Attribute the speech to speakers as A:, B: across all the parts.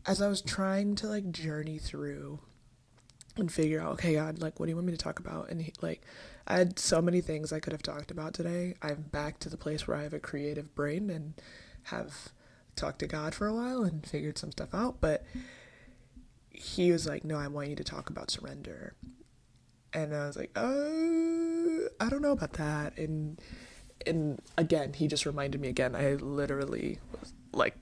A: as I was trying to like journey through and figure out, okay, God, like, what do you want me to talk about? And I had so many things I could have talked about today. I'm back to the place where I have a creative brain and have talked to God for a while and figured some stuff out. But he was like, no, I want you to talk about surrender. And I was like, I don't know about that. And again, he just reminded me again. I literally was like,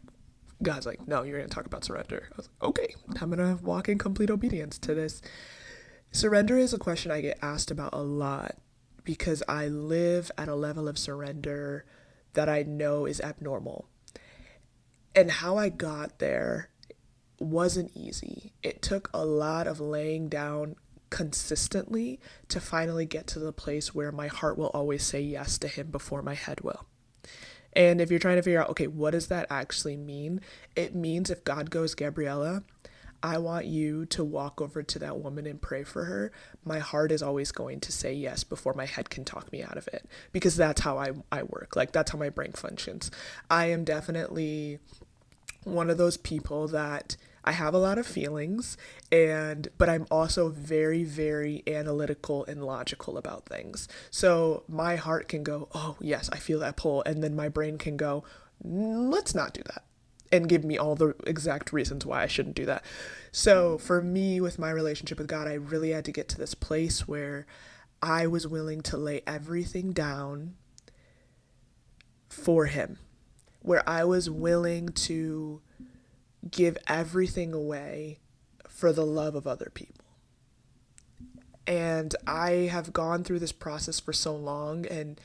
A: God's like, no, you're going to talk about surrender. I was like, okay, I'm going to walk in complete obedience to this. Surrender is a question I get asked about a lot because I live at a level of surrender that I know is abnormal. And how I got there wasn't easy. It took a lot of laying down consistently to finally get to the place where my heart will always say yes to him before my head will. And if you're trying to figure out, okay, what does that actually mean? It means if God goes, Gabriella, I want you to walk over to that woman and pray for her. My heart is always going to say yes before my head can talk me out of it because that's how I work. Like, that's how my brain functions. I am definitely one of those people that I have a lot of feelings but I'm also very very analytical and logical about things. So my heart can go, "Oh, yes, I feel that pull." And then my brain can go, "Let's not do that." And give me all the exact reasons why I shouldn't do that. So for me with my relationship with God, I really had to get to this place where I was willing to lay everything down for him, where I was willing to give everything away for the love of other people. And I have gone through this process for so long and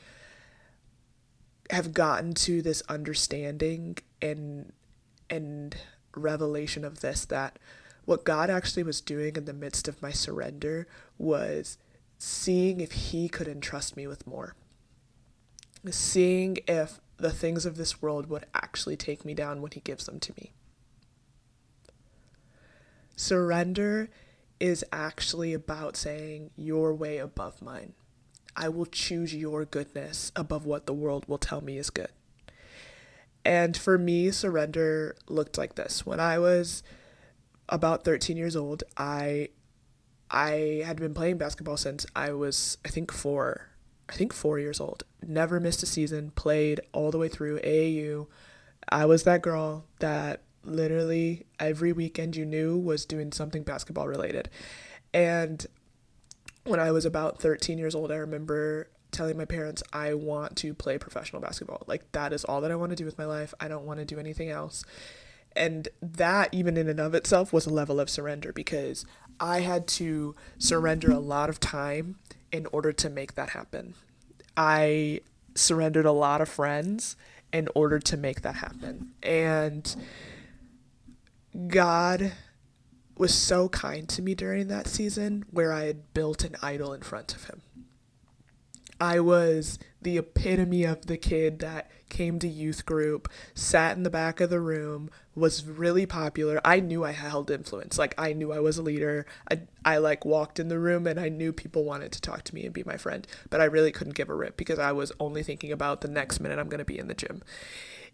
A: have gotten to this understanding and revelation of this, that what God actually was doing in the midst of my surrender was seeing if he could entrust me with more. Seeing if the things of this world would actually take me down when he gives them to me. Surrender is actually about saying, your way above mine. I will choose your goodness above what the world will tell me is good. And for me, surrender looked like this. When I was about 13 years old, I had been playing basketball since I was, I think 4 years old. Never missed a season, played all the way through AAU. I was that girl that literally every weekend you knew was doing something basketball related. And when I was about 13 years old, I remember telling my parents, I want to play professional basketball. Like, that is all that I want to do with my life. I don't want to do anything else. And that, even in and of itself, was a level of surrender because I had to surrender a lot of time in order to make that happen. I surrendered a lot of friends in order to make that happen. And God was so kind to me during that season where I had built an idol in front of him. I was the epitome of the kid that came to youth group, sat in the back of the room, was really popular. I knew I held influence. Like, I knew I was a leader. I like walked in the room and I knew people wanted to talk to me and be my friend, but I really couldn't give a rip because I was only thinking about the next minute I'm going to be in the gym.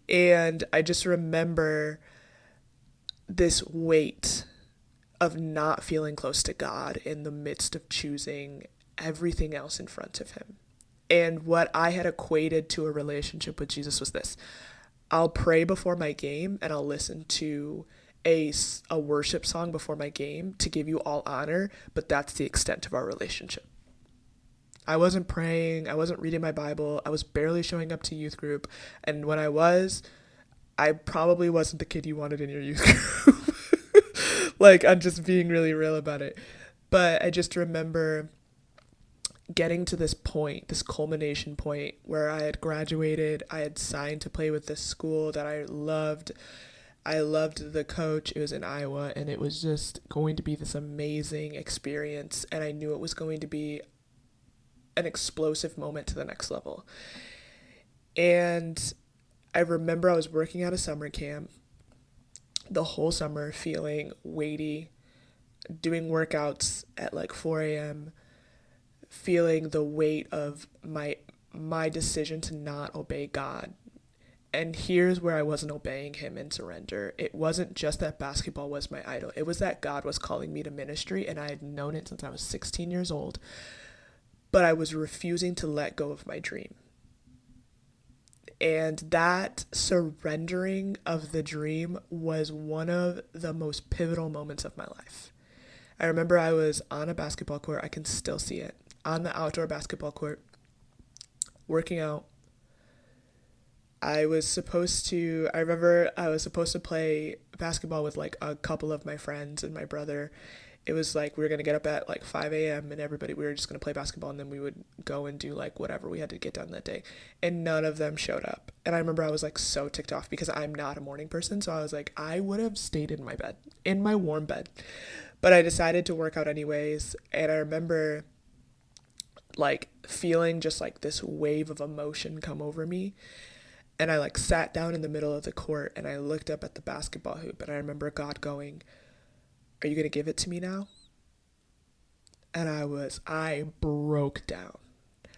A: And I just remember this weight of not feeling close to God in the midst of choosing everything else in front of him. And what I had equated to a relationship with Jesus was this: I'll pray before my game and I'll listen to a worship song before my game to give you all honor, but that's the extent of our relationship. I wasn't praying, I wasn't reading my Bible, I was barely showing up to youth group, and when I was, I probably wasn't the kid you wanted in your youth group. Like, I'm just being really real about it. But I just remember getting to this point, this culmination point where I had graduated, I had signed to play with this school that I loved. I loved the coach. It was in Iowa, and it was just going to be this amazing experience. And I knew it was going to be an explosive moment to the next level. And I remember I was working at a summer camp the whole summer, feeling weighty, doing workouts at like 4 a.m., feeling the weight of my decision to not obey God. And here's where I wasn't obeying him in surrender. It wasn't just that basketball was my idol, it was that God was calling me to ministry, and I had known it since I was 16 years old, but I was refusing to let go of my dream. And that surrendering of the dream was one of the most pivotal moments of my life. I remember I was on a basketball court, I can still see it, on the outdoor basketball court, working out. I remember I was supposed to play basketball with like a couple of my friends and my brother. It was like we were going to get up at like 5 a.m. and we were just going to play basketball, and then we would go and do like whatever we had to get done that day. And none of them showed up. And I remember I was like so ticked off because I'm not a morning person. So I was like, I would have stayed in my bed, in my warm bed. But I decided to work out anyways. And I remember like feeling just like this wave of emotion come over me. And I like sat down in the middle of the court and I looked up at the basketball hoop, and I remember God going, "Are you going to give it to me now?" And I broke down,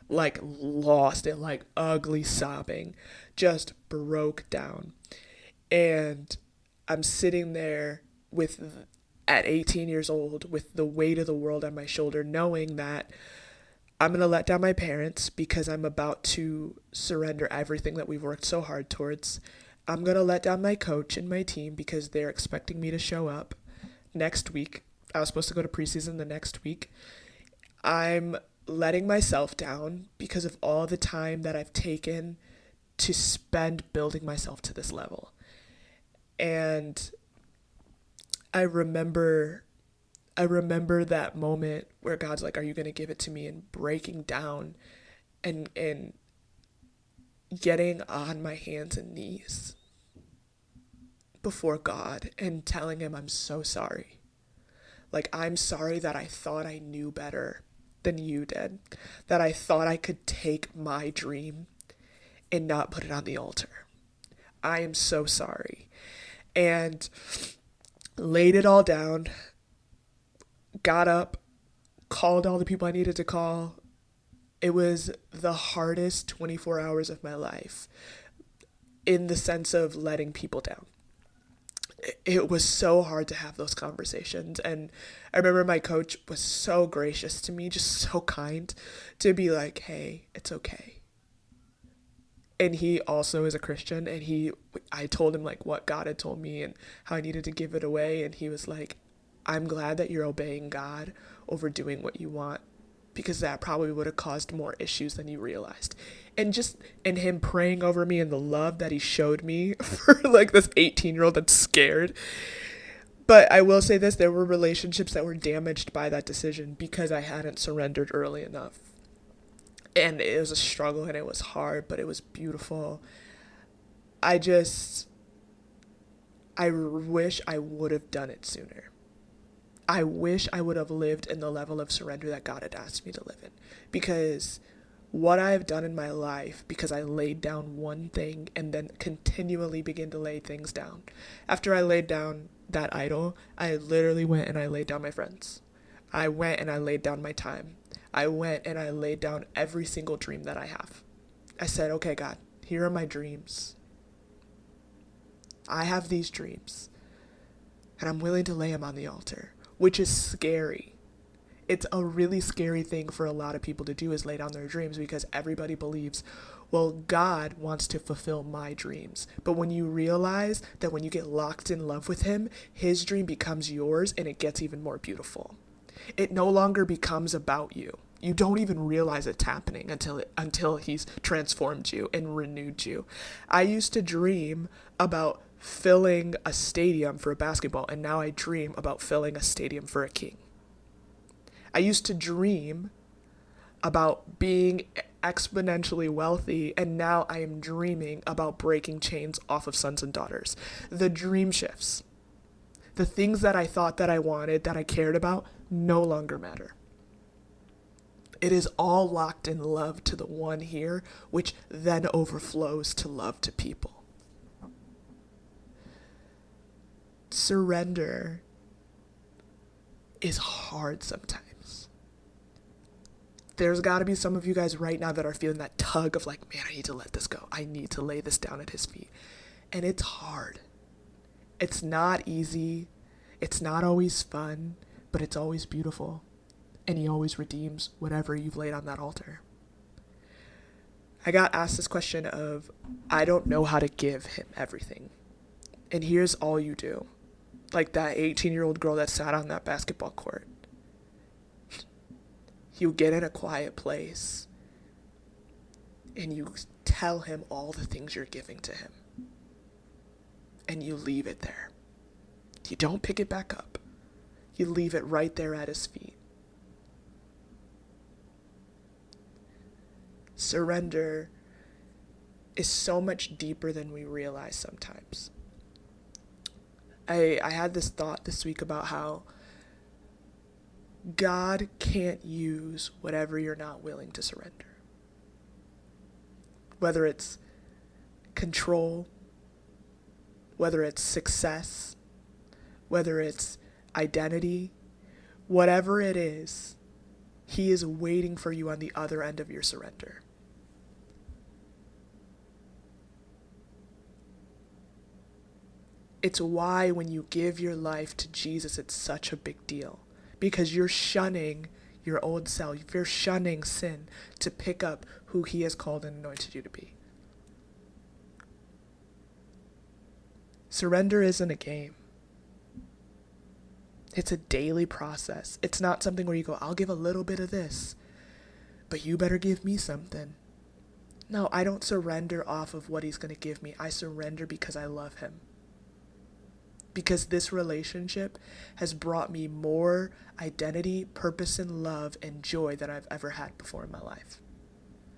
A: like lost it, like ugly sobbing, just broke down. And I'm sitting there at 18 years old, with the weight of the world on my shoulder, knowing that I'm going to let down my parents because I'm about to surrender everything that we've worked so hard towards. I'm going to let down my coach and my team because they're expecting me to show up next week. I was supposed to go to preseason the next week. I'm letting myself down because of all the time that I've taken to spend building myself to this level. And I remember that moment where God's like, "Are you going to give it to me?" And breaking down and getting on my hands and knees before God and telling him I'm so sorry. Like, I'm sorry that I thought I knew better than you did, that I thought I could take my dream and not put it on the altar. I am so sorry. And laid it all down, got up, called all the people I needed to call. It was the hardest 24 hours of my life in the sense of letting people down. It was so hard to have those conversations. And I remember my coach was so gracious to me, just so kind, to be like, "Hey, it's okay." And he also is a Christian, and I told him like what God had told me and how I needed to give it away. And he was like, "I'm glad that you're obeying God over doing what you want, because that probably would have caused more issues than you realized." And him praying over me and the love that he showed me for like this 18-year-old that's scared. But I will say this, there were relationships that were damaged by that decision because I hadn't surrendered early enough. And it was a struggle and it was hard, but it was beautiful. I just, I wish I would have done it sooner. I wish I would have lived in the level of surrender that God had asked me to live in. Because what I have done in my life, because I laid down one thing and then continually began to lay things down. After I laid down that idol, I literally went and I laid down my friends. I went and I laid down my time. I went and I laid down every single dream that I have. I said, "Okay, God, here are my dreams. I have these dreams, and I'm willing to lay them on the altar," which is scary. It's a really scary thing for a lot of people to do, is lay down their dreams, because everybody believes, well, God wants to fulfill my dreams. But when you realize that when you get locked in love with him, his dream becomes yours, and it gets even more beautiful. It no longer becomes about you. You don't even realize it's happening until he's transformed you and renewed you. I used to dream about filling a stadium for a basketball, and now I dream about filling a stadium for a king. I used to dream about being exponentially wealthy, and now I am dreaming about breaking chains off of sons and daughters. The dream shifts. The things that I thought that I wanted, that I cared about, no longer matter. It is all locked in love to the one here, which then overflows to love to people. Surrender is hard sometimes. There's got to be some of you guys right now that are feeling that tug of like, man, I need to let this go. I need to lay this down at his feet. And it's hard. It's not easy. It's not always fun, but it's always beautiful. And he always redeems whatever you've laid on that altar. I got asked this question of, I don't know how to give him everything. And here's all you do. Like that 18-year-old girl that sat on that basketball court. You get in a quiet place and you tell him all the things you're giving to him. And you leave it there. You don't pick it back up. You leave it right there at his feet. Surrender is so much deeper than we realize sometimes. I had this thought this week about how God can't use whatever you're not willing to surrender. Whether it's control, whether it's success, whether it's identity, whatever it is, he is waiting for you on the other end of your surrender. It's why when you give your life to Jesus, it's such a big deal. Because you're shunning your old self. You're shunning sin to pick up who he has called and anointed you to be. Surrender isn't a game. It's a daily process. It's not something where you go, I'll give a little bit of this, but you better give me something. No, I don't surrender off of what he's going to give me. I surrender because I love him. Because this relationship has brought me more identity, purpose, and love and joy than I've ever had before in my life.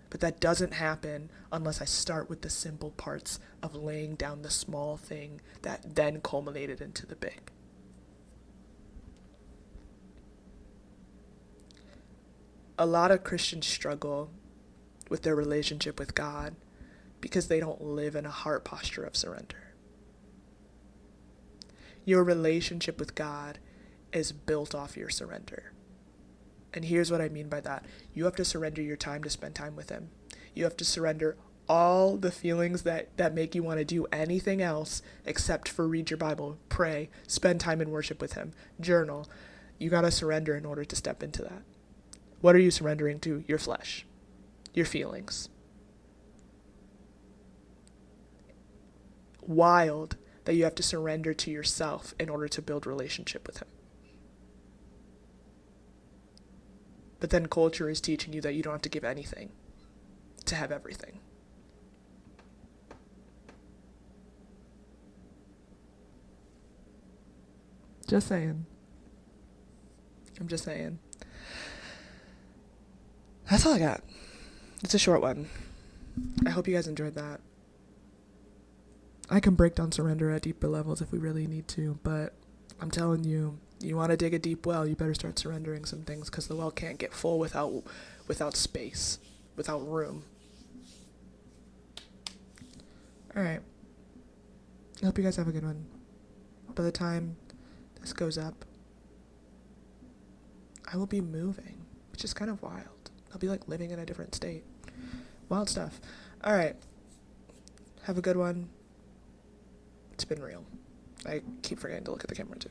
A: But that doesn't happen unless I start with the simple parts of laying down the small thing that then culminated into the big. A lot of Christians struggle with their relationship with God because they don't live in a heart posture of surrender. Your relationship with God is built off your surrender. And here's what I mean by that. You have to surrender your time to spend time with him. You have to surrender all the feelings that make you want to do anything else except for read your Bible, pray, spend time in worship with him, journal. You got to surrender in order to step into that. What are you surrendering to? Your flesh, your feelings. Wild that you have to surrender to yourself in order to build relationship with him. But then culture is teaching you that you don't have to give anything to have everything. Just saying. I'm just saying. That's all I got. It's a short one. I hope you guys enjoyed that. I can break down surrender at deeper levels if we really need to, but I'm telling you, you want to dig a deep well, you better start surrendering some things because the well can't get full without space, without room. All right. I hope you guys have a good one. By the time this goes up, I will be moving, which is kind of wild. I'll be like living in a different state. Wild stuff. All right. Have a good one. It's been real. I keep forgetting to look at the camera too.